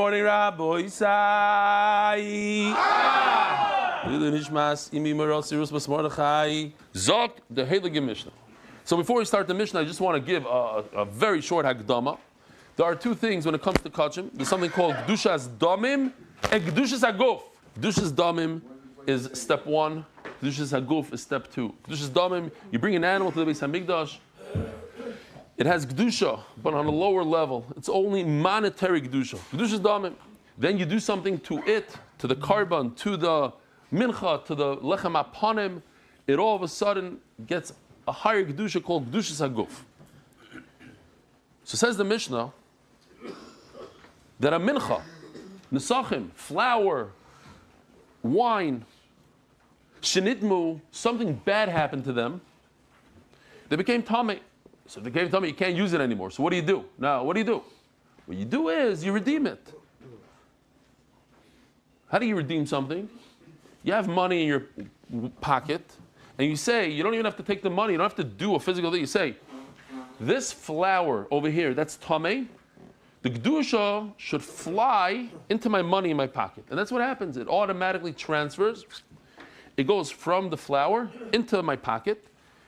morning, Rabbi Isai. Zok the Heilige Mishnah. So before we start the Mishnah, I just want to give a very short Hagdama. There are two things when it comes to Kachim. There's something called Kedushas Damim and Kedushas Haguf. Kedushas Damim is step 1. Kedushas Haguf is step 2. Kedushas Damim, you bring an animal to the Beis Hamikdash. It has Kedusha, but on a lower level. It's only monetary Kedusha. Kedushas Damim. Then you do something to it, to the Karban, to the Mincha, to the Lechem Apanim. It all of a sudden gets a higher Kedusha called Kedushas Haguf. So says the Mishnah that a Mincha, Nesachim, flour, wine, Shenitmu, something bad happened to them. They became Tamei. So if they became Tamei, you can't use it anymore. So what do? Now, what do? What you do is you redeem it. How do you redeem something? You have money in your pocket, and you say, you don't even have to take the money, you don't have to do a physical thing. You say, this flour over here, that's Tamei. The Kedusha should fly into my money in my pocket. And that's what happens. It automatically transfers. It goes from the flour into my pocket.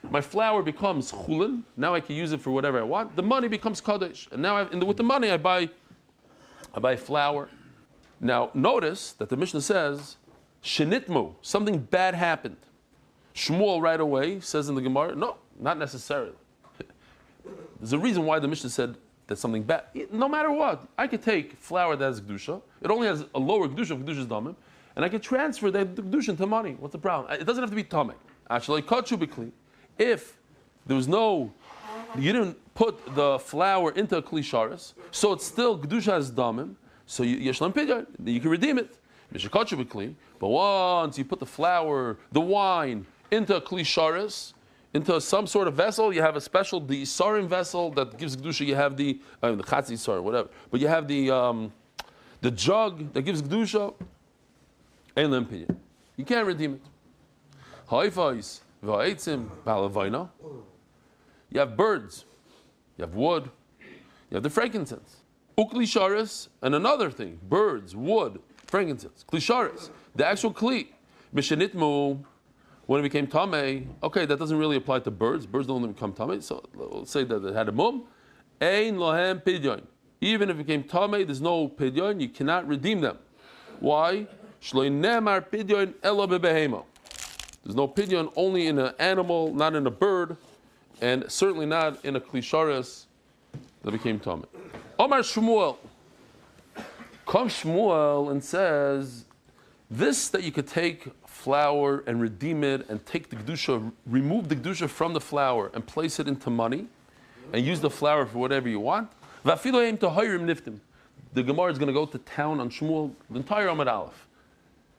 My flour becomes chulin. Now I can use it for whatever I want. The money becomes kadosh. And now with the money I buy flour. Now notice that the Mishnah says, shenitmu, something bad happened. Shmuel right away says in the Gemara, no, not necessarily. There's a reason why the Mishnah said that something bad. No matter what, I could take flour that has Kedusha. It only has a lower Kedusha of Kedusha's Damim, and I could transfer that Kedusha into money. What's the problem? It doesn't have to be Tamei. Actually, Kachubikli, if there was no, you didn't put the flour into a Kli Sharis, so it's still Kedusha has Damim, so Yeshlam Pidyon, you can redeem it. But once you put the flour, the wine, into a Kli Sharis, into some sort of vessel, you have a special, the Isarim vessel that gives Kedusha, you have the Chatzi Isar, whatever, but you have the jug that gives Kedusha, you can't redeem it. You have birds, you have wood, you have the frankincense. Ukli Sharis, and another thing, birds, wood, frankincense, Kli Sharis, the actual Kli, Mishanitmu. When it became Tamei, okay, that doesn't really apply to birds. Birds don't become Tamei, so we'll say that it had a mum. Ein lohem pidyon. Even if it became Tamei, there's no pidyon, you cannot redeem them. Why? Shloi nemar pidyon elo bebehema. There's no pidyon only in an animal, not in a bird, and certainly not in a Kli Sharis that became Tamei. Omar Shmuel. Comes Shmuel and says, this that you could take flour and redeem it and take the Kedusha, remove the Kedusha from the flour and place it into money and use the flour for whatever you want. The Gemara is going to go to town on Shmuel, the entire Amud Aleph.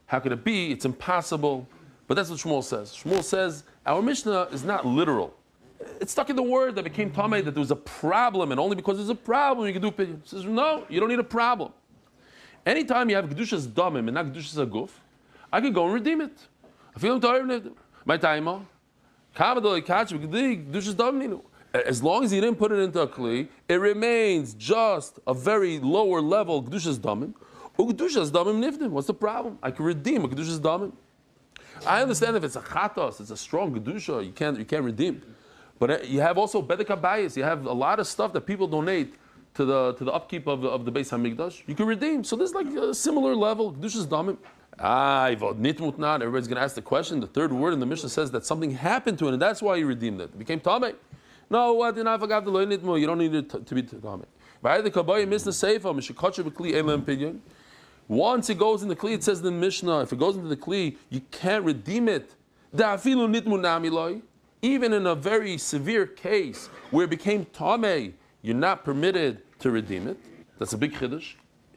How could it be? It's impossible. But that's what Shmuel says. Shmuel says, our Mishnah is not literal. It's stuck in the word that became Tamei, that there was a problem, and only because there's a problem you can do pidyon. He says, no, you don't need a problem. Anytime you have Kedusha's Damim and not Kedusha's Aguf, I can go and redeem it. I feel my time. As long as you didn't put it into a kli, it remains just a very lower level Kedusha's Damim. Kedusha's Damim nifdim. What's the problem? I can redeem a Kedusha's Damim. I understand if it's a chatos, it's a strong Kedusha, you can't redeem. But you have also bedek habayis. You have a lot of stuff that people donate to the upkeep of the Beis Hamikdash. You can redeem. So there's like a similar level Kedusha's Damim. Everybody's going to ask the question. The third word in the Mishnah says that something happened to it, and that's why you redeemed it. It became Tamei. No, what did I forget the loy nitmu? You don't need it to be Tamei. Once it goes in the Kli, it says in the Mishnah, if it goes into the Kli, you can't redeem it. Even in a very severe case where it became Tamei, you're not permitted to redeem it. That's a big chiddush.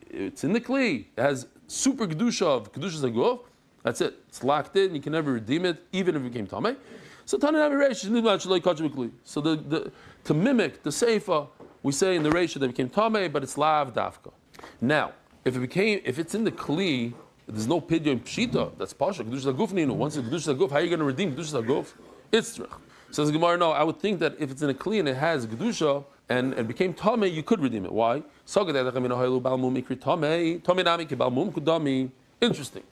It's in the Kli. It has super Kedusha of Kedusha's Aguf. That's it. It's locked in. You can never redeem it, even if it became Tamei. So to mimic the Seifa, we say in the Reisha that it became Tamei, but it's Lav Dafka. Now, if it's in the Kli, there's no Pidyon Pshita. That's Pasha. Kedusha's Aguf Ninu. Once it's Kedusha's Aguf, how are you going to redeem Kedusha's Aguf? It's Tzrich. Says Gemara, no, I would think that if it's in a kli and it has Gedusha and it became Tameh, you could redeem it. Why? Interesting.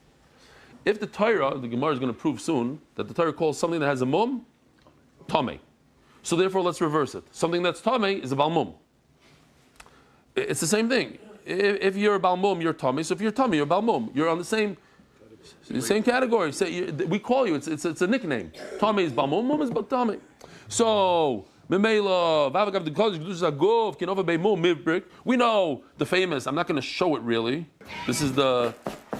If the Torah, the Gemara is going to prove soon, that the Torah calls something that has a mum, Tameh. So therefore, let's reverse it. Something that's Tameh is a Balmum. It's the same thing. If you're a Balmum, you're Tameh. So if you're Tameh, you're Balmum. You're on the same category. We call you. It's a nickname. Tameh is Balmum, Mum is Tameh. So we know the famous. I'm not going to show it really. This is the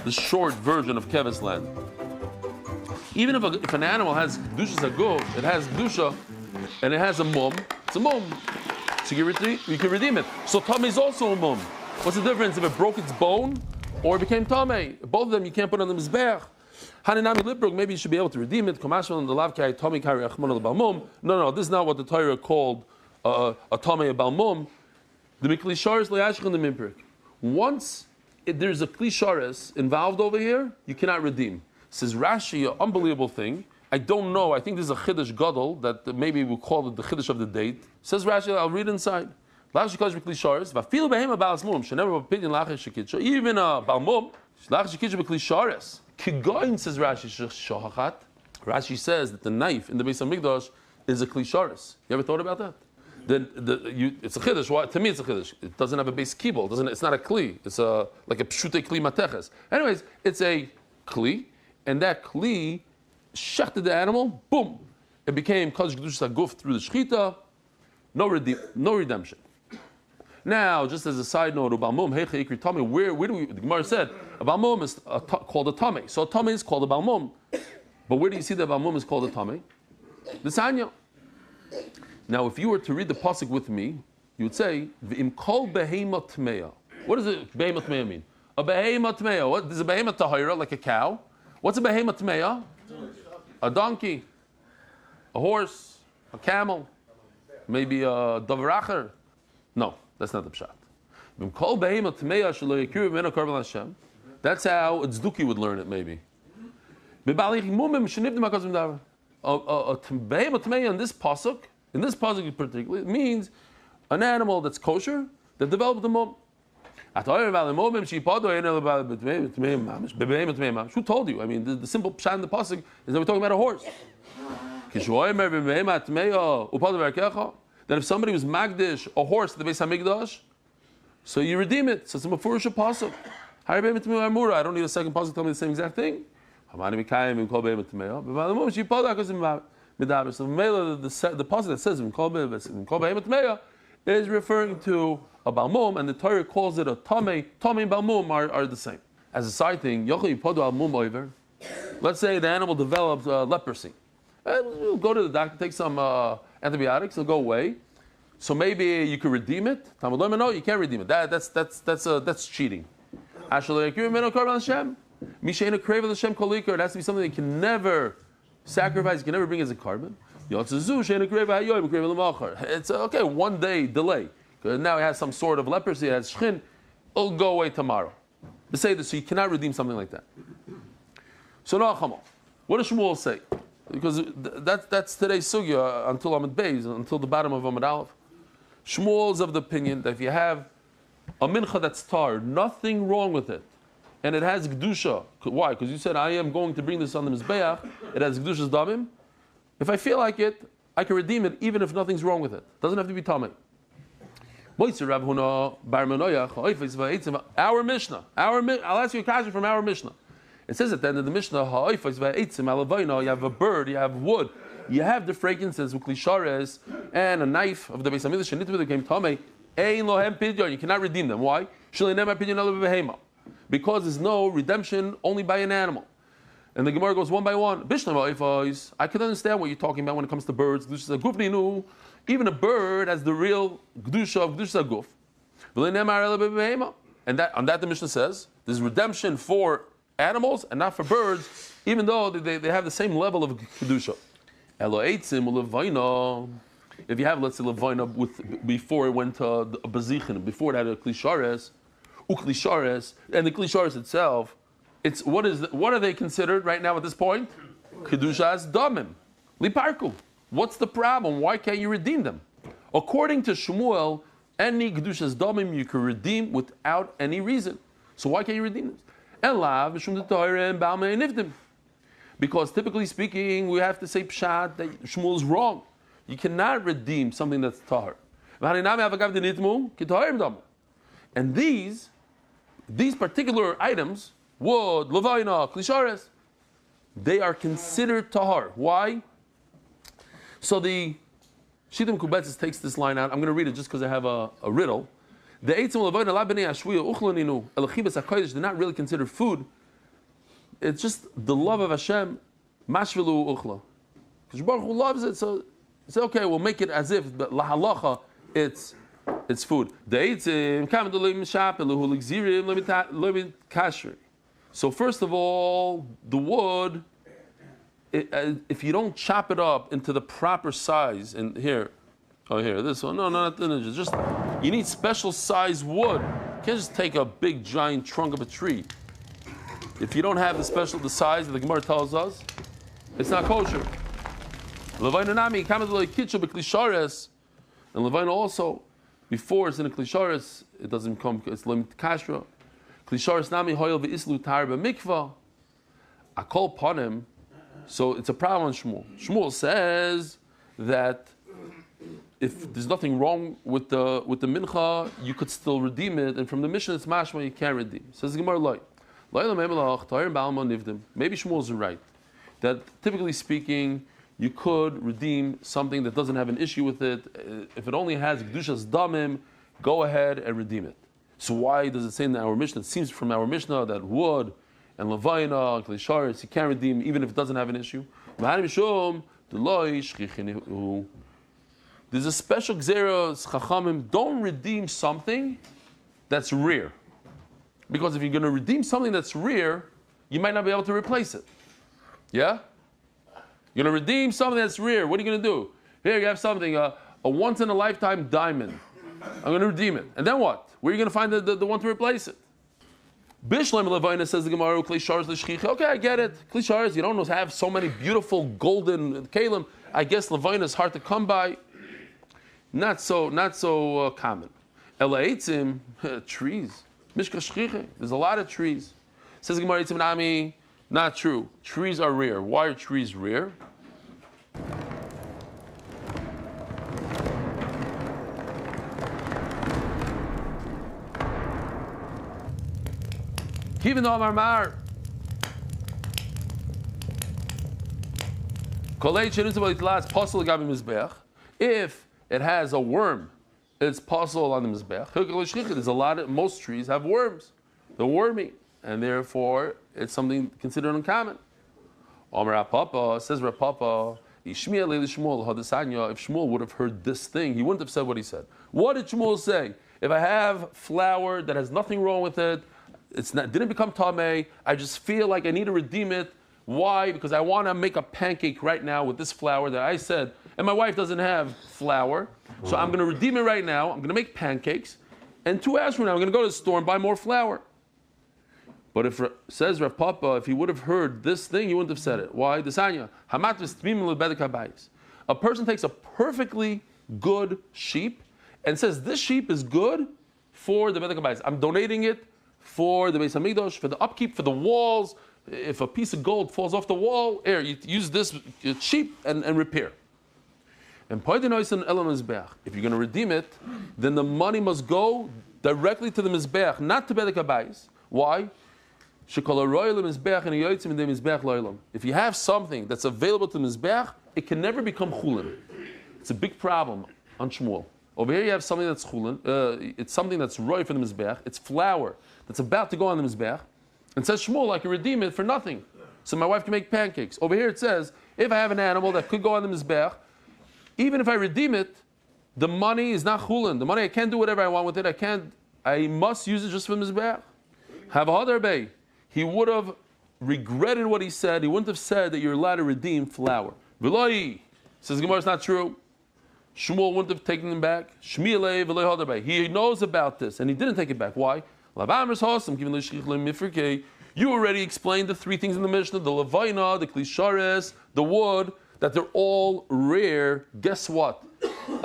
short version of Kevis land. Even if an animal has Kedusha Zagov, it has Kedusha, and it has a mum, it's a mum. So you can redeem it. So Tameh is also a mum. What's the difference if it broke its bone or it became Tameh? Both of them you can't put on the Mizbeach. Haninami Librug, maybe you should be able to redeem it. No, this is not what the Torah called a Tameh, a Balmum. The Miklisharis Le'ashchen the Mimprik. Once there's a Klisharis involved over here, you cannot redeem. Says Rashi, an unbelievable thing. I don't know. I think this is a Chiddush Gadol that maybe we'll call it the Chiddush of the date. Says Rashi, I'll read inside. Even a Balmum, Kigoin, says Rashi, Rashi says that the knife in the Beis Hamikdash is a Klisharis. You ever thought about that? It's a Chiddush. Why? To me, it's a Chiddush. It doesn't have a base kibble. It's not a Kli. It's like a Pshute Kli Mateches. Anyways, it's a Kli, and that Kli shechted the animal, boom. It became Kodesh Kedushas Haguf through the Shechita. No redemption. Now, just as a side note, Balmum, Heiche Ikri Tameh, where do we, the Gemara said, a Balmum is called a Tameh. So a Tameh is called a Balmum. But where do you see that Balmum is called a Tameh? The Sanya. Now, if you were to read the pasuk with me, you would say, V'im kol behema tmeya. What does it behema tmeya mean? A behema tmeya. What is a behema tahira, like a cow? What's a behema tmeya? A donkey, a horse, a camel, maybe a davaracher. No, that's not the pshat. V'im kol behema tmeya shelo yakir v'meno korban Hashem. That's how a tzduki would learn it, maybe. A behema tmeya in this pasuk. In this pasuk particularly, it means an animal that's kosher that developed the mum. Who told you? I mean, the simple pshat in the pasuk is that we're talking about a horse. That if somebody was magdish a horse at the Beis Hamikdash, so you redeem it. So it's a mafurish pasuk. I don't need a second pasuk to tell me the same exact thing. So the pasuk that says is referring to a balmum, and the Torah calls it a tameh. Tameh and balmum are the same. As a side thing, let's say the animal develops leprosy. We'll go to the doctor, take some antibiotics, it'll go away. So maybe you could redeem it. No, you can't redeem it. That's cheating. It has to be something that you can never sacrifice, you can never bring as a carbon. It's okay, 1 day delay. Now it has some sort of leprosy, it has shchin, it'll go away tomorrow. They say this, so you cannot redeem something like that. So no, what does Shmuel say? Because that's today's sugya until Amud Beis, until the bottom of Amud Aleph. Shmuel's of the opinion that if you have a mincha that's tar, nothing wrong with it, and it has Gdusha. Why? Because you said, I am going to bring this on the Mizbeach. It has Gdusha's damim. If I feel like it, I can redeem it even if nothing's wrong with it. Doesn't have to be Tameh. Our Mishnah. I'll ask you a question from our Mishnah. It says at the end of the Mishnah, you have a bird, you have wood, you have the fragrances, uklishares, and a knife of the Beis Hamikdash, and it became Tameh. You cannot redeem them. Why? Because there's no redemption only by an animal. And the Gemara goes one by one. I can understand what you're talking about when it comes to birds. Even a bird has the real Gdusha of Gdusha Guf. And on that the Mishnah says, there's redemption for animals and not for birds, even though they have the same level of Kedusha. If you have, let's say, Levina before it went to a Bazichin, before it had a Klishares, Uklishares, and the Klishares itself, what are they considered right now at this point? Kedushas Damim. Liparku. What's the problem? Why can't you redeem them? According to Shmuel, any Kedushas Damim you can redeem without any reason. So why can't you redeem them? Because typically speaking, we have to say Pshat that Shmuel is wrong. You cannot redeem something that's tahar. And these particular items, wood, levayna, klishares, they are considered tahar. Why? So the Shittim Kubetzis takes this line out. I'm going to read it just because I have a riddle. The eitzim levayna la b'nei ashvuya uchlaninu elachibas hakodesh, they're not really considered food. It's just the love of Hashem, mashvilu uchla. Because Baruch Hu loves it, so say, okay, we'll make it as if, but lahalacha, it's food. So first of all, the wood, if you don't chop it up into the proper size, and here, this one, no, not the ninja, just, you need special size wood. You can't just take a big giant trunk of a tree. If you don't have the size that the Gemara tells us, it's not kosher. Levaina nami kamed kitcha beklishares, and levaina also before it's in a klishares, it doesn't come. It's limit kashra. Klishares nami hoyel ve'islu tar b'mikva. Akol panim. So it's a problem on Shmuel. Shmuel says that if there's nothing wrong with the mincha, you could still redeem it, and from the Mishnah it's mashma you can't redeem. Says the Gemara loy. Maybe Shmuel's right. That typically speaking, you could redeem something that doesn't have an issue with it. If it only has Kedushas Damim, go ahead and redeem it. So why does it say in our Mishnah? It seems from our Mishnah that wood and levayna and klisharis you can't redeem even if it doesn't have an issue. There's a special gzeros chachamim. Don't redeem something that's rare. Because if you're going to redeem something that's rare, you might not be able to replace it. Yeah? You're going to redeem something that's rare. What are you going to do? Here you have something, a once-in-a-lifetime diamond. I'm going to redeem it. And then what? Where are you going to find the one to replace it? Bishlem Levina says the Gemara, Klishars l'shchicha. Okay, I get it. Klishars, you don't have so many beautiful golden kalim. I guess Levina is hard to come by. Not so common. Elaitzim, trees. Mishka shchicha. There's a lot of trees. Says the Gemara, Eitzim Nami, not true. Trees are rare. Why are trees rare? Even though Mar if it has a worm, it's possible on the mizbech. There's a lot of, most trees have worms. They're wormy, and therefore it's something considered uncommon. Omar Papa says Rapapa, if Shmuel would have heard this thing, he wouldn't have said what he said. What did Shmuel say? If I have flour that has nothing wrong with it, didn't become tamei, I just feel like I need to redeem it. Why? Because I want to make a pancake right now with this flour that I said, and my wife doesn't have flour, so I'm going to redeem it right now. I'm going to make pancakes, and 2 hours from now I'm going to go to the store and buy more flour. But if says Rav Papa, if he would have heard this thing, he wouldn't have said it. Why? A person takes a perfectly good sheep and says this sheep is good for the Bedek HaBayis. I'm donating it for the Beis Hamikdash, for the upkeep, for the walls. If a piece of gold falls off the wall, you use this sheep and repair. And if you're going to redeem it, then the money must go directly to the Mizbeach, not to Bedek HaBayis. Why? If you have something that's available to the Mizbeach, it can never become chulin. It's a big problem on Shmuel. Over here you have something that's chulin. It's something that's roy for the Mizbeach. It's flour that's about to go on the Mizbeach. And says Shmuel, I can redeem it for nothing. So my wife can make pancakes. Over here it says, if I have an animal that could go on the Mizbeach, even if I redeem it, the money is not chulin. The money, I can't do whatever I want with it. I must use it just for Mizbeach. Have a other bay. He would have regretted what he said. He wouldn't have said that you're allowed to redeem flour. V'loi, says Gemara, it's not true. Shmuel wouldn't have taken them back. Shmielei v'loi hadar bay. He knows about this and he didn't take it back. Why? You already explained the 3 things in the Mishnah, the levayna, the klishares, the wood, that they're all rare. Guess what?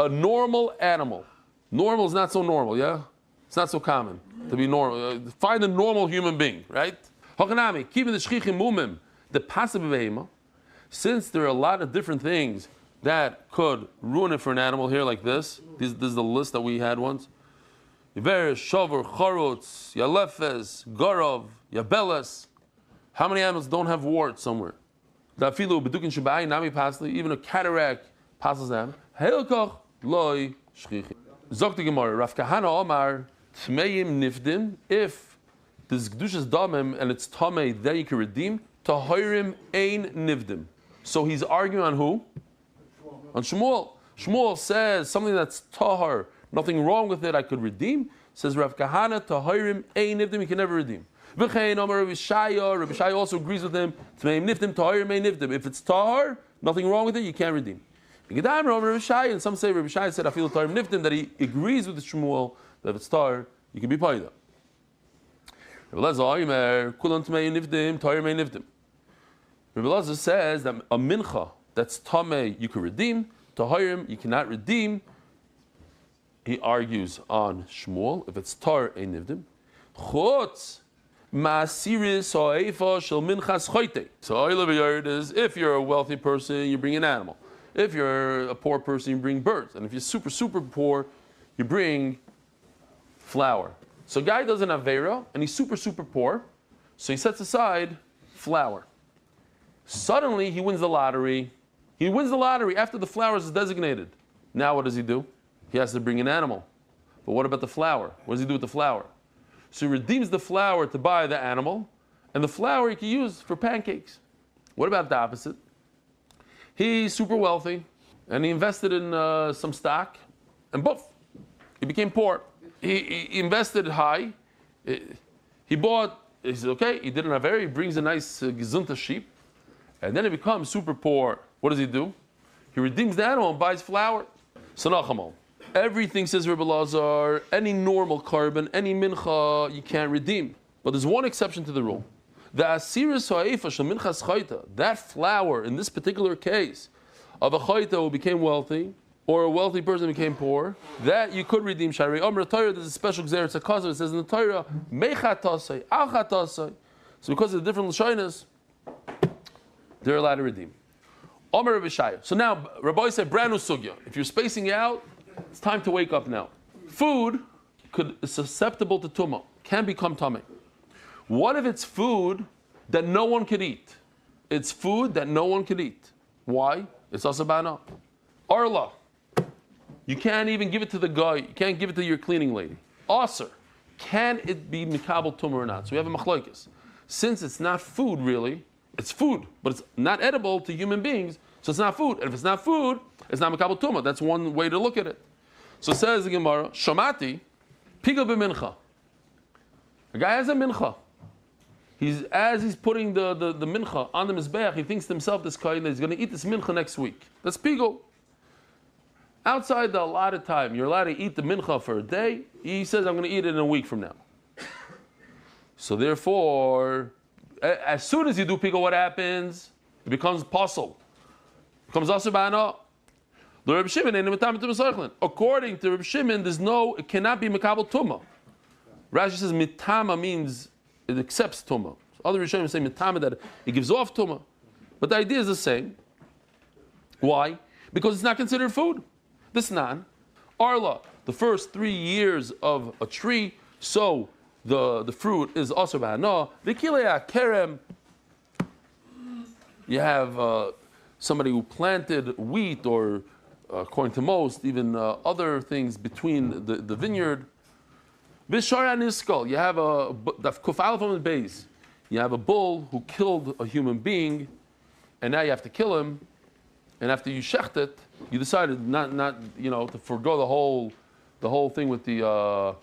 A normal animal. Normal is not so normal, yeah? It's not so common to be normal. Find a normal human being, right? Hakanami, keeping the shchichim mumim, the passive behema, since there are a lot of different things that could ruin it for an animal here like this. This is the list that we had once. Yiver, Shover, Charutz, Yalefes, Gorov, Yabeles. How many animals don't have warts somewhere? Even a cataract passes them. Heilkoch loy shchichim. Zok the Gemara, Rav Kahana Omar, Tmeim nifdim, if this Kedushas damim and it's Tamei, then you can redeem. Tahirim ein nivdim. So he's arguing on who? On Shmuel. Shmuel says something that's tahar, nothing wrong with it, I could redeem. Says Rav Kahana, Tahirim ein nivdim, you can never redeem. V'chein Omar Rabbi Shaya, Rabbi Shaya also agrees with him. Tmeim nifdim, Tahirim ein nivdim. If it's tahar, nothing wrong with it, you can't redeem. And some say Rabbi Shai said I feel Tarim Niftim, that he agrees with the Shmuel that if it's Tar, you can be Paida. Rabbi Elazar says that a mincha that's Tameh you can redeem, Tahirim you cannot redeem. He argues on Shmuel, if it's Tar ein Niftim. Chutz Ma'asiris ha'efa shel minchas choyte. So Oilav is if you're a wealthy person, you bring an animal. If you're a poor person, you bring birds. And if you're super, super poor, you bring flour. So a guy doesn't have Vera, and he's super, super poor, so he sets aside flour. Suddenly, he wins the lottery. He wins the lottery after the flour is designated. Now what does he do? He has to bring an animal. But what about the flour? What does he do with the flour? So he redeems the flour to buy the animal, and the flour he can use for pancakes. What about the opposite? He's super wealthy, and he invested in some stock, and boom, he became poor. He invested high. He bought, he said, okay, he didn't have very, he brings a nice gezunta sheep, and then he becomes super poor. What does he do? He redeems the animal and buys flour. So nachamol. Everything, says Rebbe Lazar, any normal carbon, any mincha, you can't redeem. But there's one exception to the rule. The asiris ha'efa shel minchas chayta, that flour in this particular case of a chayta who became wealthy, or a wealthy person became poor, that you could redeem. Shari Omer Torah, there's a special gzeret tzakazav. It says in the Torah, mechatasai, alchatasai. So because of the different lashonos, they're allowed to redeem. Omer Rabbi Shaya. So now Rabbi said brand new sugya. If you're spacing out, it's time to wake up now. Food is susceptible to tumah, can become tummy. What if it's food that no one could eat? It's food that no one could eat. Why? It's asabana. Arla. You can't even give it to the guy. You can't give it to your cleaning lady. Aser. Can it be mikabel tumah or not? So we have a machlokes. Since it's not food really, it's food, but it's not edible to human beings, so it's not food. And if it's not food, it's not mikabel tumah. That's one way to look at it. So says the Gemara, Shamati, piga b'mincha. A guy has a mincha. As he's putting the mincha on the mizbeach, he thinks to himself, this guy, that he's going to eat this mincha next week. That's pigo. Outside the allotted time, you're allowed to eat the mincha for a day. He says, I'm going to eat it in a week from now. So therefore, as soon as you do pigo, what happens? It becomes pasul. It becomes aser ba'ana. According to Reb Shimon, it cannot be mekabel tumah. Rashi says mitama means it accepts tumah. Other Rishonim say mitama that it gives off tumah. But the idea is the same. Why? Because it's not considered food. This nan, arla, the first 3 years of a tree, so the fruit is also ba'ana. V'kilei kerem, you have somebody who planted wheat or according to most, even other things between the vineyard. V'shara niskal, you have a kuf aleph on the base. You have a bull who killed a human being, and now you have to kill him. And after you shecht it, you decided not to forego the whole thing with the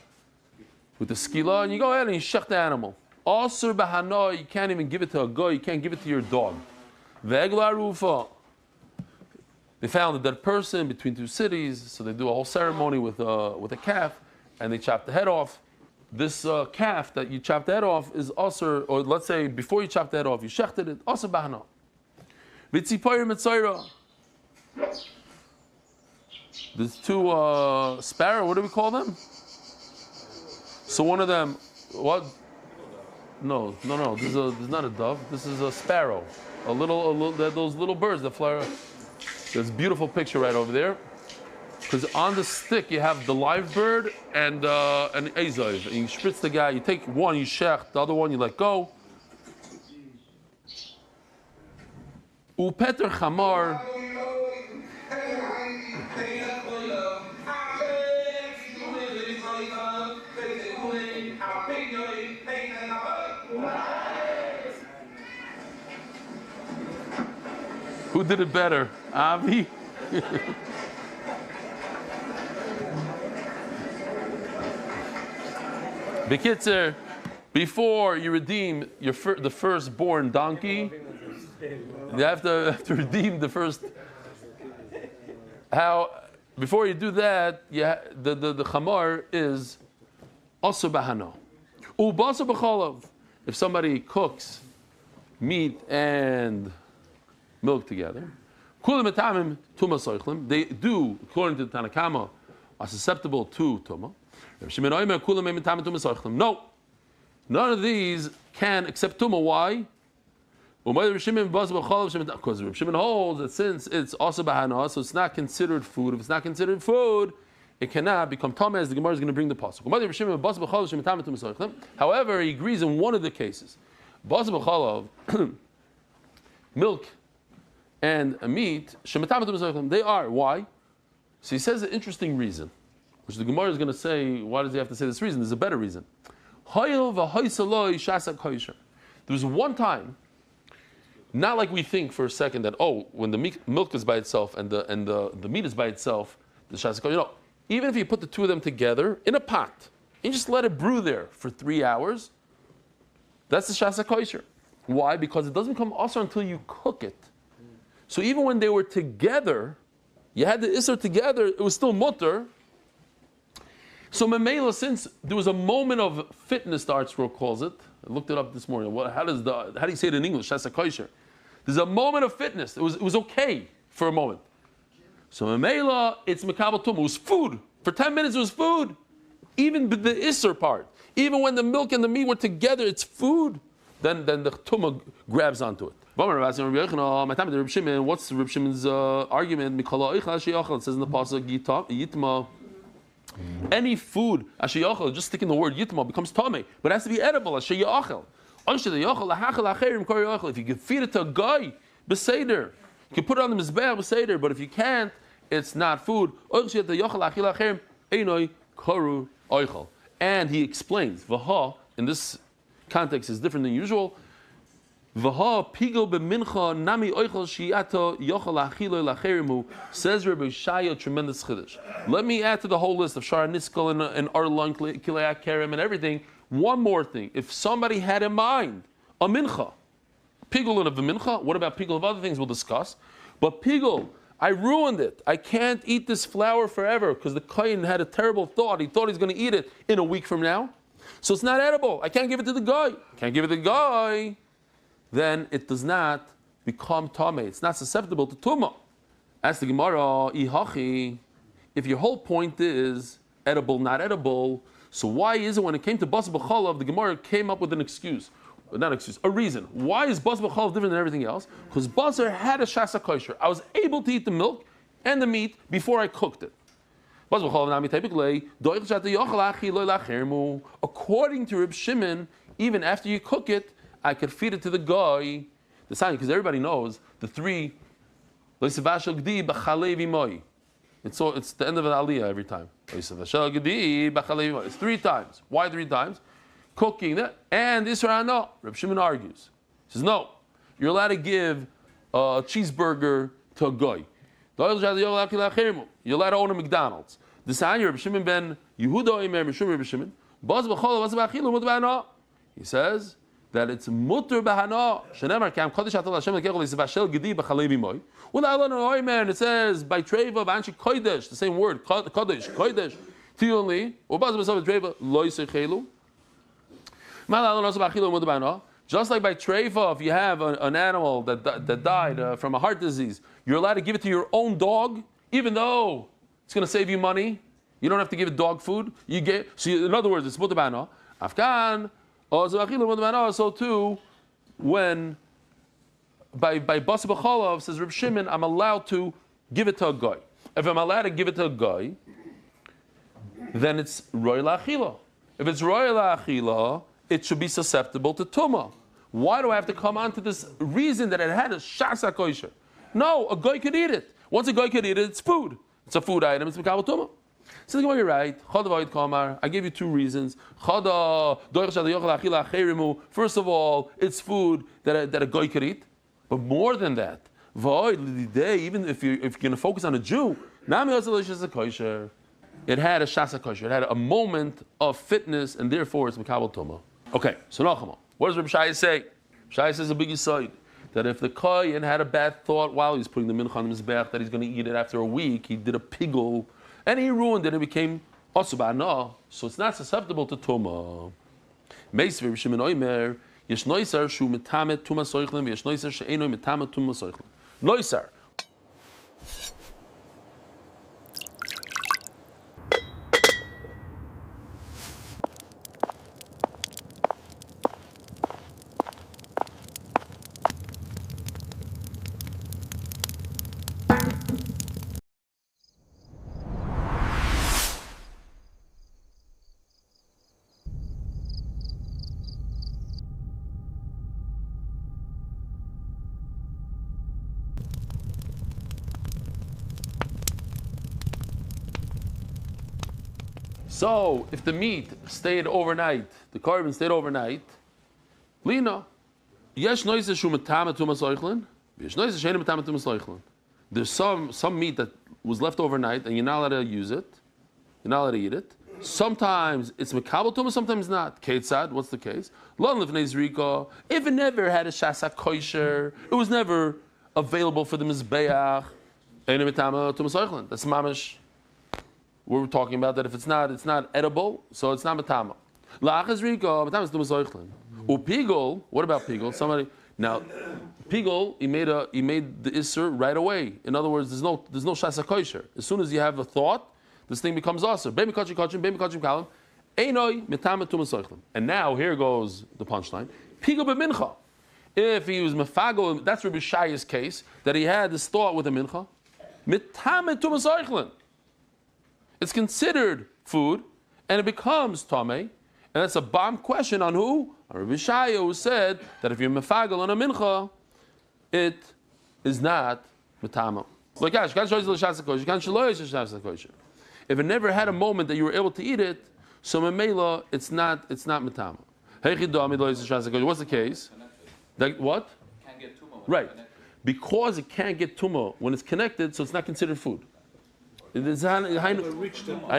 skila, and you go ahead and you shecht the animal. Asur b'hana, you can't even give it to a goy. You can't give it to your dog. Ve'egla rufa. They found a dead person between two cities, so they do a whole ceremony with a calf, and they chop the head off. This calf that you chopped the head off is also, or let's say before you chopped the head off, you shechted it, also bahana. V'tzipayir mitzayra. There's two sparrow. What do we call them? So one of them, what? No. This is not a dove. This is a sparrow. A little those little birds that fly. There's a beautiful picture right over there. Because on the stick you have the live bird and an azov. And you spritz the guy. You take one, you shech. The other one you let go. Upeter chamar. Who did it better? Avi? Bekitzer, before you redeem the firstborn donkey, you have to redeem the first. Before you do that, the chamar is also bahano. Ubasa b'cholov. If somebody cooks meat and milk together, they do, according to the Tanakama, are susceptible to tumah. No, none of these can accept tumah. Why? Because Reb Shimon holds that since it's also bahana, so it's not considered food. If it's not considered food, it cannot become tameh, as the Gemara is going to bring the pasuk. However, he agrees in one of the cases. Milk and meat, they are. Why? So he says an interesting reason, which the Gemara is going to say, why does he have to say this reason? There's a better reason. There was one time, not like we think for a second that, when the milk is by itself and the meat is by itself, the shasa kosher. Even if you put the two of them together in a pot, and you just let it brew there for 3 hours, that's the shasa kosher. Why? Because it doesn't become asur until you cook it. So even when they were together, you had the isser together, it was still mutter. So memela, since there was a moment of fitness, the art scroll calls it. I looked it up this morning. How do you say it in English? Shasa kosher. There's a moment of fitness. It was okay for a moment. So memela, it's mekabel tumah. It was food. For 10 minutes, it was food. Even the isser part. Even when the milk and the meat were together, it's food. Then the tumah grabs onto it. What's Reb Shimon's argument? It says in the pasuk, Yitma. Any food, just sticking the word Yitma, becomes tameh, but it has to be edible. If you can feed it to a guy, beseder, you can put it on the mizbeach, beseder, but if you can't, it's not food. And he explains, Vaha, in this context is different than usual. Says Rabbi Shaya, tremendous chiddush. Let me add to the whole list of Shara Niskal and Arlan, Kilei Kerem and everything, one more thing. If somebody had in mind a mincha, pigul of the mincha, what about pigul of other things we'll discuss? But pigul, I ruined it. I can't eat this flour forever because the kohen had a terrible thought. He thought he's going to eat it in a week from now. So it's not edible. I can't give it to the guy. Then it does not become tameh. It's not susceptible to tumah. As the Gemara, ihachi, if your whole point is edible, not edible, so why is it when it came to bas b'chalav, the Gemara came up with a reason. Why is bas b'chalav different than everything else? Because basar had a shasa kosher. I was able to eat the milk and the meat before I cooked it. According to Reb Shimon, even after you cook it, I could feed it to the guy. The sign, because everybody knows the three. It's the end of an aliyah every time. It's 3 times. Why 3 times? Cooking that and Israel. No, Reb Shimon argues. He says no. You're allowed to give a cheeseburger to a guy. You're allowed to own a McDonald's. The sign, Reb Shimon ben Yehuda Reb Shimon. He says that it's mutter bahana. Shenemar kam kodesh atal Hashem lekechol yisvashel gedi b'chalev imoy. U'la'alon oimer, it says by treva b'anshi kodesh, the same word kodesh tionli. U'baz b'sav treva lo yisechelu. Ma'alon also b'achilo mutter bahana. Just like by treifa, if you have an animal that died from a heart disease, you're allowed to give it to your own dog, even though it's going to save you money. You don't have to give it dog food. In other words, it's mutabano. Afkan, so too, when by basa b'chalav, says Reb Shimon, I'm allowed to give it to a guy. If I'm allowed to give it to a guy, then it's roy la'achila. If it's roy la'achila, it should be susceptible to tumah. Why do I have to come on to this reason that it had a shasa kosher? No, a guy could eat it. Once a guy could eat it, it's food. It's a food item. It's mekabel tumah. So you're right. I gave you two reasons. First of all, it's food that a guy could eat. But more than that, even if you're going to focus on a Jew, it had a shasa kosher. It had a moment of fitness, and therefore it's mekabel tumah. Okay, so Nachama. What does Reb Shai say? Shai says a big aside that if the kohen had a bad thought while he's putting the mincha on the mizbeach that he's going to eat it after a week, he did a pigul, and he ruined it, and it became osubana, so it's not susceptible to tumah. Meis Reb Shimon Oimer, yesh noisar shu metamet tumah soichlin, yesh noisar she'eno metamet tumah soichlin. Noisar. So, if the meat stayed overnight, the carbon stayed overnight, lina, yesh noise shu metama tumas oichlin, yesh noise she'ena metama tumas oichlin. There's some meat that was left overnight, and you're not allowed to use it. You're not allowed to eat it. Sometimes it's mekabel tumas, sometimes not. Ketzad, what's the case? Lon lifnei zrika. If it never had a shasa kosher, it was never available for the mizbeach. She'ena metama tumas oichlin. That's mamish. We're talking about that if it's not edible, so it's not matama. La'achas riko, matama is tumas oichlin. Upigol, what about pigol? Pigol, he made the isser right away. In other words, there's no shasa kosher. As soon as you have a thought, this thing becomes aser. Be'mi kachim kachim, be'mi kachim kalim, einoi matama tumas oichlin. And now here goes the punchline. Pigol be'mincha. If he was mefago, that's Rabbi Shaya's case that he had this thought with a mincha. Matama tumas oichlin. It's considered food, and it becomes tamei, and that's a bomb question on who? On Rabbi Shaya, who said that if you're mefagel on a mincha, it is not metama. If it never had a moment that you were able to eat it, so memela, it's not metama. What's the case? That what? Can't get tumah. Right, because it can't get tumah when it's connected, so it's not considered food. I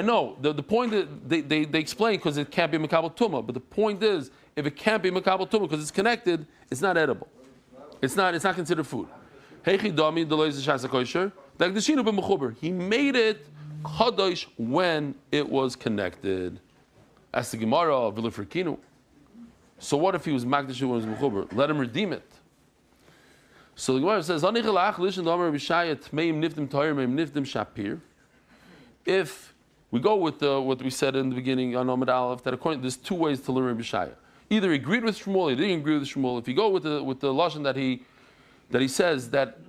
know. The point is, they explain because it can't be mekabel tumah, but the point is, if it can't be mekabel tumah because it's connected, it's not edible. It's not considered food. He made it kadosh when it was connected. As the Gemara of Vilifrikinu. So what if he was makdash when it was mechuber? Let him redeem it. So the Gemara says, if we go with what we said in the beginning on Omid Aleph, that according there's two ways to learn Rabbi Shaya. Either he agreed with Shmuel, he didn't agree with Shmuel. If you go with the lashon that he says that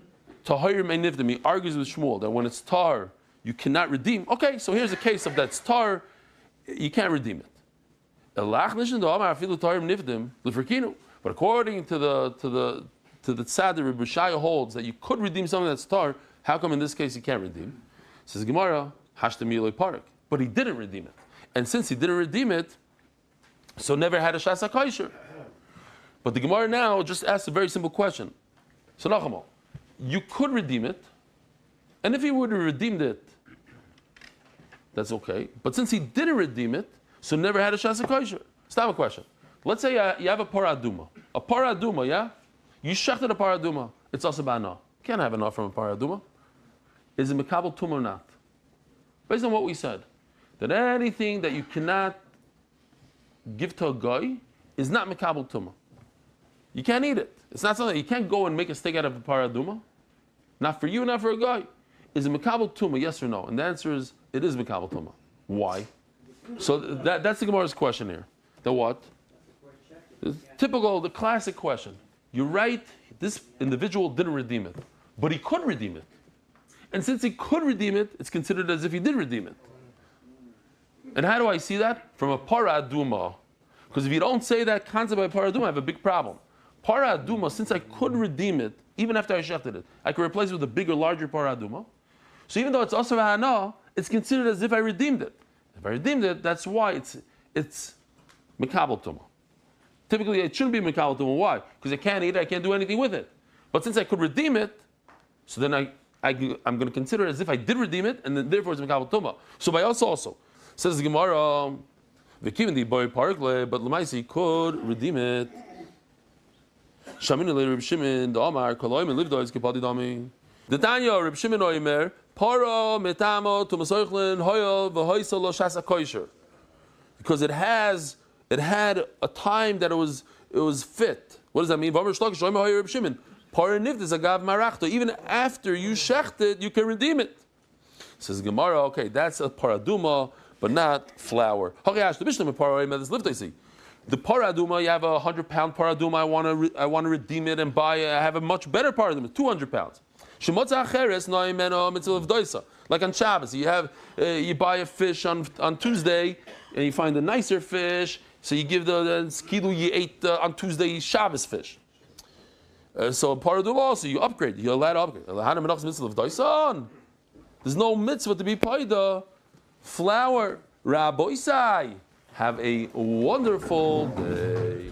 tahir may nifdim, he argues with Shmuel that when it's tar you cannot redeem. Okay, so here's a case of that's tar, you can't redeem it. But according to the tzad that Rabbi Shaya holds that you could redeem something that's tar, how come in this case you can't redeem? Says Gemara. But he didn't redeem it. And since he didn't redeem it, so never had a shasa kosher. But the Gemara now just asks a very simple question. So Nachamo, you could redeem it, and if he would have redeemed it, that's okay. But since he didn't redeem it, so never had a shasa kosher. Stop a question. Let's say you have a paraduma. A paraduma, yeah? You shechted a paraduma. It's also bana. Can't have enough from a paraduma. Is it mekabel tumah or not? Based on what we said, that anything that you cannot give to a guy is not mekabel tumah. You can't eat it. It's not something, you can't go and make a steak out of a paraduma. Not for you, not for a guy. Is it Mekabel Tuma, yes or no? And the answer is, it is Mekabel Tuma. Why? So that's the Gemara's question here. The what? The typical, the classic question. You're right, this individual didn't redeem it, but he could redeem it. And since he could redeem it, it's considered as if he did redeem it. And how do I see that? From a paraduma. Because if you don't say that concept by paraduma, I have a big problem. Paraduma, since I could redeem it, even after I shechted it, I could replace it with a bigger, larger paraduma. So even though it's also hana, it's considered as if I redeemed it. If I redeemed it, that's why it's mekabel tuma. Typically, it shouldn't be mekabel tuma. Why? Because I can't eat it, I can't do anything with it. But since I could redeem it, so then I'm going to consider it as if I did redeem it, and then therefore it's mekabel tuma. So by us also, says the Gemara, v'kivin di boy parkle, but l'maisi could redeem it. Shamini le Reb Shimon, the Omar, koloim and livdo is kipadi dami. The Tanya, Reb Shimon oimer, para metamo tumasoichlin hoyel v'hoysel lo shasa koisher. Because it had a time that it was fit. What does that mean? V'amr shlokish oimer hoyer Reb Shimon. Para niftis agav marachto. Even after you shecht it, you can redeem it. Says Gemara, okay, that's a paraduma, but not flour. The paraduma, you have a 100-pound paraduma. I want to redeem it and buy it. I have a much better paraduma, 200 pounds. Like on Shabbos, you buy a fish on Tuesday and you find a nicer fish. So you give the skilu you ate on Tuesday Shabbos fish. So paraduma also you upgrade. You're allowed to upgrade. There's no mitzvah to be paida. Flour. Rabbi Isai. Have a wonderful day.